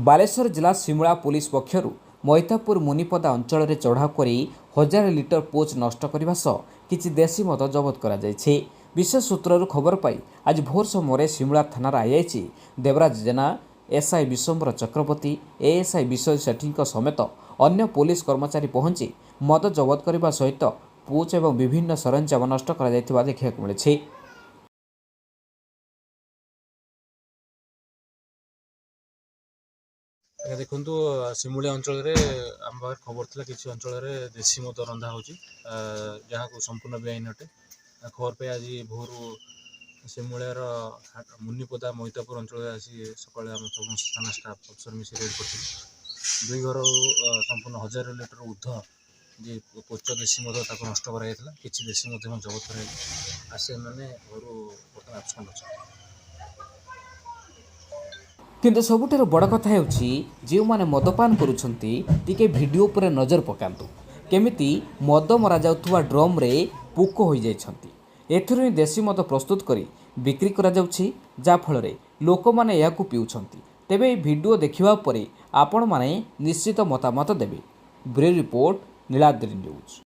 ବାଲେଶ୍ୱର ଜିଲ୍ଲା ସିମୁଳା ପୁଲିସ ପକ୍ଷରୁ ମୈତାପୁର ମୁନିପଦା ଅଞ୍ଚଳରେ ଚଢ଼ାଉ କରି 1000 ଲିଟର ପୋଚ୍ ନଷ୍ଟ କରିବା ସହ କିଛି ଦେଶୀ ମଦ ଜବତ କରାଯାଇଛି। ବିଶେଷ ସୂତ୍ରରୁ ଖବର ପାଇ ଆଜି ଭୋର ସମୟରେ ସିମୁଳା ଥାନାର IIC Debaraj Jena, SI Biswambar Chakraborty, ASI Biswajit ସେଠୀଙ୍କ ସମେତ ଅନ୍ୟ ପୁଲିସ କର୍ମଚାରୀ ପହଞ୍ଚି ମଦ ଜବତ କରିବା ସହିତ ପୋଚ୍ ଏବଂ ବିଭିନ୍ନ ସରଞ୍ଜାମ ନଷ୍ଟ କରାଯାଇଥିବା ଦେଖିବାକୁ ମିଳିଛି। ଆଜ୍ଞା ଦେଖନ୍ତୁ, ସିମୁଳିଆ ଅଞ୍ଚଳରେ ଆମ ପାଖରେ ଖବର ଥିଲା କିଛି ଅଞ୍ଚଳରେ ଦେଶୀ ମଦ ରନ୍ଧା ହେଉଛି, ଯାହାକୁ ସମ୍ପୂର୍ଣ୍ଣ ବେଆଇନ ଅଟେ। ଖବର ପାଇ ଆଜି ଭୋରୁ ସିମୁଳିଆର ମୁନିପଦା ମୈତାପୁର ଅଞ୍ଚଳରେ ଆସି ସକାଳେ ଆମ ସମସ୍ତ ଥାନା ଷ୍ଟାଫ୍ ଅଫିସର ମିଶି ରେଡ୍ କରିଥିଲୁ। ଦୁଇ ଘର ସମ୍ପୂର୍ଣ୍ଣ 1000 ଲିଟର ଉର୍ଦ୍ଧ୍ୱ ଯେ ପୋଚ ଦେଶୀ ମଦ ତାକୁ ନଷ୍ଟ କରାଯାଇଥିଲା। କିଛି ଦେଶୀ ମଧ୍ୟ ଜବତ କରାଯାଇଛି। ଆଉ ସେମାନେ ଘରୁ ବର୍ତ୍ତମାନ ଆବସେଣ୍ଟ ଅଛନ୍ତି। କିନ୍ତୁ ସବୁଠାରୁ ବଡ଼ କଥା ହେଉଛି ଯେଉଁମାନେ ମଦପାନ କରୁଛନ୍ତି ଟିକେ ଭିଡ଼ିଓ ଉପରେ ନଜର ପକାନ୍ତୁ। କେମିତି ମଦ ମରାଯାଉଥିବା ଡ୍ରମ୍ରେ ପୋକ ହୋଇଯାଇଛନ୍ତି। ଏଥିରୁ ହିଁ ଦେଶୀ ମଦ ପ୍ରସ୍ତୁତ କରି ବିକ୍ରି କରାଯାଉଛି, ଯାହାଫଳରେ ଲୋକମାନେ ଏହାକୁ ପିଉଛନ୍ତି। ତେବେ ଏହି ଭିଡ଼ିଓ ଦେଖିବା ପରେ ଆପଣମାନେ ନିଶ୍ଚିତ ମତାମତ ଦେବେ। Bureau report, Niladri news.